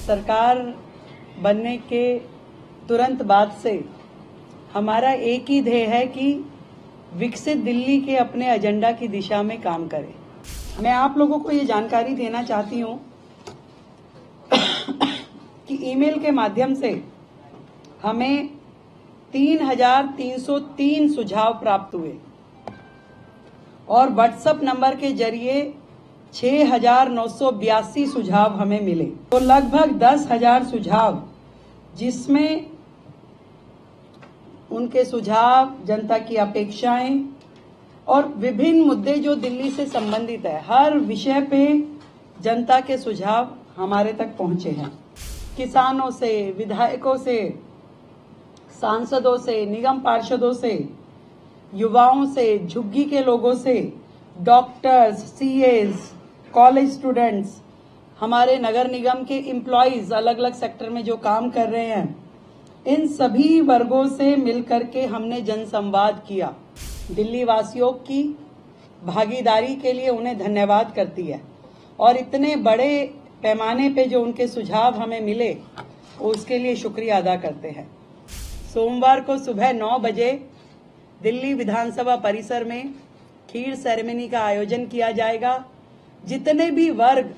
सरकार बनने के तुरंत बाद से हमारा एक ही ध्येय है कि विकसित दिल्ली के अपने एजेंडा की दिशा में काम करें। मैं आप लोगों को ये जानकारी देना चाहती हूँ कि ईमेल के माध्यम से हमें 3,303 सुझाव प्राप्त हुए और व्हाट्सएप नंबर के जरिए 6,982 सुझाव हमें मिले। तो लगभग 10,000 सुझाव, जिसमें उनके सुझाव, जनता की अपेक्षाएं और विभिन्न मुद्दे जो दिल्ली से संबंधित है, हर विषय पे जनता के सुझाव हमारे तक पहुंचे हैं। किसानों से, विधायकों से, सांसदों से, निगम पार्षदों से, युवाओं से, झुग्गी के लोगों से, डॉक्टर्स, सीएज, कॉलेज स्टूडेंट्स, हमारे नगर निगम के एम्प्लॉइज अलग अलग सेक्टर में जो काम कर रहे हैं, इन सभी वर्गों से मिलकर के हमने जनसंवाद किया। दिल्ली वासियों की भागीदारी के लिए उन्हें धन्यवाद करती है और इतने बड़े पैमाने पे जो उनके सुझाव हमें मिले उसके लिए शुक्रिया अदा करते हैं। सोमवार को सुबह 9 बजे दिल्ली विधानसभा परिसर में खीर सेरेमनी का आयोजन किया जाएगा। जितने भी वर्ग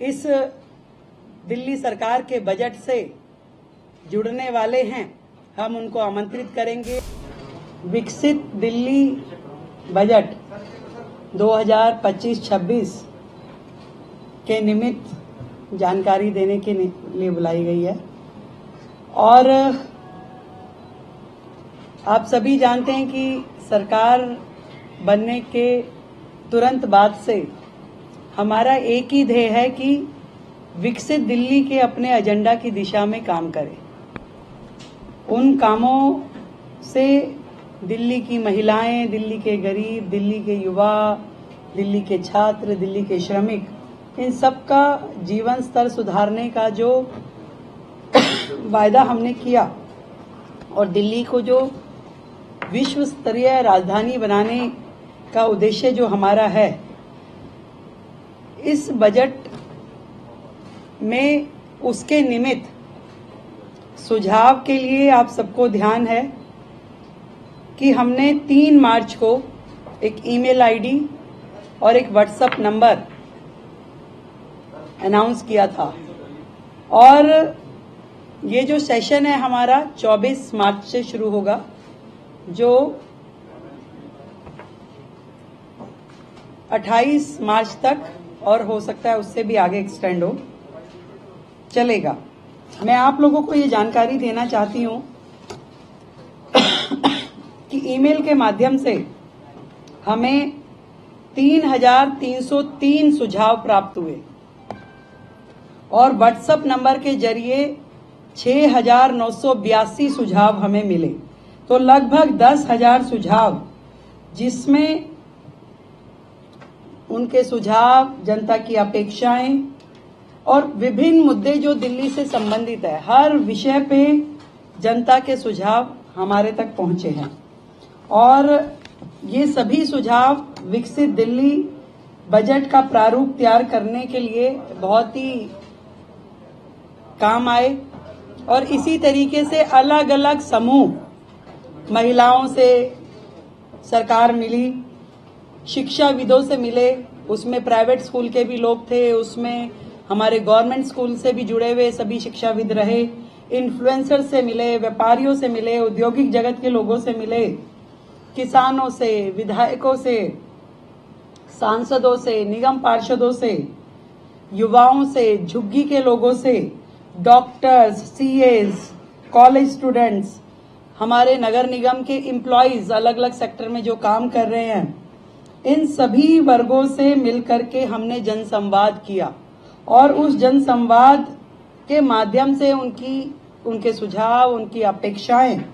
इस दिल्ली सरकार के बजट से जुड़ने वाले हैं, हम उनको आमंत्रित करेंगे। विकसित दिल्ली बजट 2025-26 के निमित्त जानकारी देने के लिए बुलाई गई है और आप सभी जानते हैं कि सरकार बनने के तुरंत बाद से हमारा एक ही ध्येय है कि विकसित दिल्ली के अपने एजेंडा की दिशा में काम करें। उन कामों से दिल्ली की महिलाएं, दिल्ली के गरीब, दिल्ली के युवा, दिल्ली के छात्र, दिल्ली के श्रमिक, इन सब का जीवन स्तर सुधारने का जो वायदा हमने किया और दिल्ली को जो विश्व स्तरीय राजधानी बनाने का उद्देश्य जो हमारा है, इस बजट में उसके निमित्त सुझाव के लिए आप सबको ध्यान है कि हमने 3 मार्च को एक ईमेल आईडी और एक व्हाट्सएप नंबर अनाउंस किया था और ये जो सेशन है हमारा 24 मार्च से शुरू होगा, जो 28 मार्च तक और हो सकता है उससे भी आगे एक्सटेंड हो चलेगा। मैं आप लोगों को ये जानकारी देना चाहती हूँ कि ईमेल के माध्यम से हमें 3,303 सुझाव प्राप्त हुए और व्हाट्सएप नंबर के जरिए 6,982 सुझाव हमें मिले। तो लगभग 10,000 सुझाव, जिसमें उनके सुझाव, जनता की अपेक्षाएं और विभिन्न मुद्दे जो दिल्ली से संबंधित है, हर विषय पे जनता के सुझाव हमारे तक पहुंचे हैं और ये सभी सुझाव विकसित दिल्ली बजट का प्रारूप तैयार करने के लिए बहुत ही काम आए। और इसी तरीके से अलग अलग समूह, महिलाओं से सरकार मिली, शिक्षाविदों से मिले, उसमें प्राइवेट स्कूल के भी लोग थे, उसमें हमारे गवर्नमेंट स्कूल से भी जुड़े हुए सभी शिक्षाविद रहे, इन्फ्लुएंसर से मिले, व्यापारियों से मिले, औद्योगिक जगत के लोगों से मिले, किसानों से, विधायकों से, सांसदों से, निगम पार्षदों से, युवाओं से, झुग्गी के लोगों से, डॉक्टर्स, सीएज, कॉलेज स्टूडेंट्स, हमारे नगर निगम के एम्प्लॉइज अलग अलग सेक्टर में जो काम कर रहे हैं, इन सभी वर्गों से मिलकर के हमने जनसंवाद किया और उस जनसंवाद के माध्यम से उनके सुझाव, उनकी अपेक्षाएं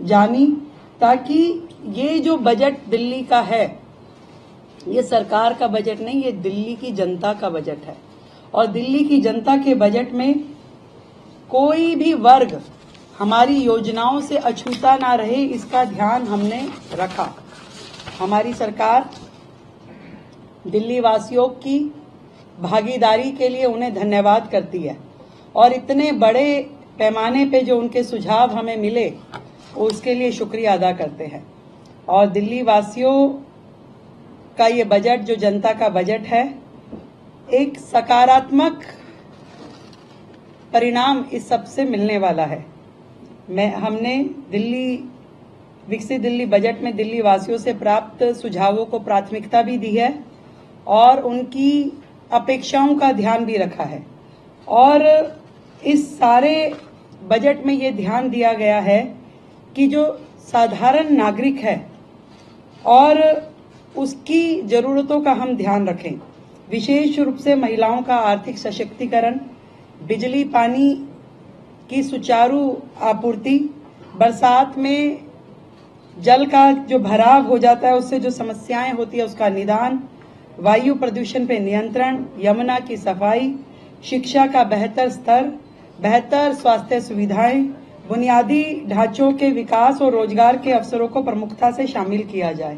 जानी, ताकि ये जो बजट दिल्ली का है, ये सरकार का बजट नहीं, ये दिल्ली की जनता का बजट है और दिल्ली की जनता के बजट में कोई भी वर्ग हमारी योजनाओं से अछूता ना रहे, इसका ध्यान हमने रखा। हमारी सरकार दिल्ली वासियों की भागीदारी के लिए उन्हें धन्यवाद करती है और इतने बड़े पैमाने पे जो उनके सुझाव हमें मिले उसके लिए शुक्रिया अदा करते हैं। और दिल्ली वासियों का ये बजट जो जनता का बजट है, एक सकारात्मक परिणाम इस सब से मिलने वाला है। हमने विकसित दिल्ली बजट में दिल्ली वासियों से प्राप्त सुझावों को प्राथमिकता भी दी है और उनकी अपेक्षाओं का ध्यान भी रखा है। और इस सारे बजट में ये ध्यान दिया गया है कि जो साधारण नागरिक है और उसकी जरूरतों का हम ध्यान रखें। विशेष रूप से महिलाओं का आर्थिक सशक्तिकरण, बिजली पानी की सुचारू आपूर्ति, बरसात में जल का जो भराव हो जाता है उससे जो समस्याएं होती है उसका निदान, वायु प्रदूषण पे नियंत्रण, यमुना की सफाई, शिक्षा का बेहतर स्तर, बेहतर स्वास्थ्य सुविधाएं, बुनियादी ढांचों के विकास और रोजगार के अवसरों को प्रमुखता से शामिल किया जाए।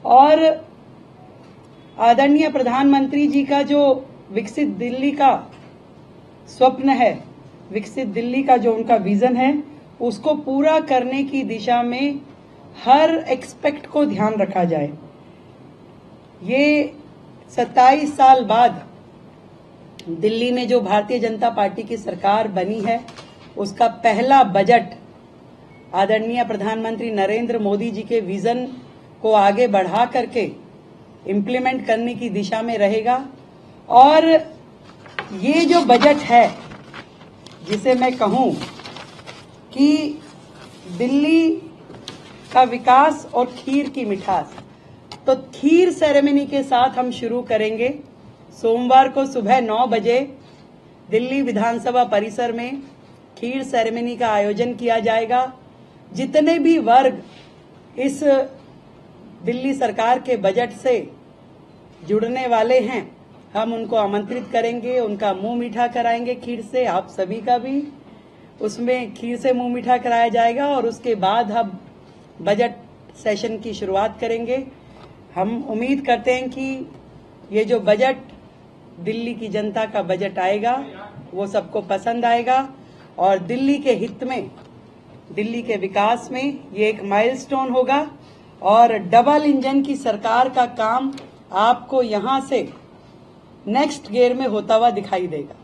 और आदरणीय प्रधानमंत्री जी का जो विकसित दिल्ली का स्वप्न है, विकसित दिल्ली का जो उनका विजन है, उसको पूरा करने की दिशा में हर एक्सपेक्ट को ध्यान रखा जाए। ये 27 साल बाद दिल्ली में जो भारतीय जनता पार्टी की सरकार बनी है, उसका पहला बजट आदरणीय प्रधानमंत्री नरेंद्र मोदी जी के विजन को आगे बढ़ा करके इम्प्लीमेंट करने की दिशा में रहेगा। और ये जो बजट है, जिसे मैं कहूं कि दिल्ली का विकास और खीर की मिठास, तो खीर सेरेमनी के साथ हम शुरू करेंगे। सोमवार को सुबह 9 बजे दिल्ली विधानसभा परिसर में खीर सेरेमनी का आयोजन किया जाएगा। जितने भी वर्ग इस दिल्ली सरकार के बजट से जुड़ने वाले हैं, हम उनको आमंत्रित करेंगे, उनका मुंह मीठा कराएंगे खीर से। आप सभी का भी उसमें खीर से मुंह मीठा कराया जाएगा और उसके बाद हम बजट सेशन की शुरुआत करेंगे। हम उम्मीद करते हैं कि ये जो बजट दिल्ली की जनता का बजट आएगा वो सबको पसंद आएगा और दिल्ली के हित में, दिल्ली के विकास में ये एक माइलस्टोन होगा और डबल इंजन की सरकार का काम आपको यहां से नेक्स्ट गियर में होता हुआ दिखाई देगा।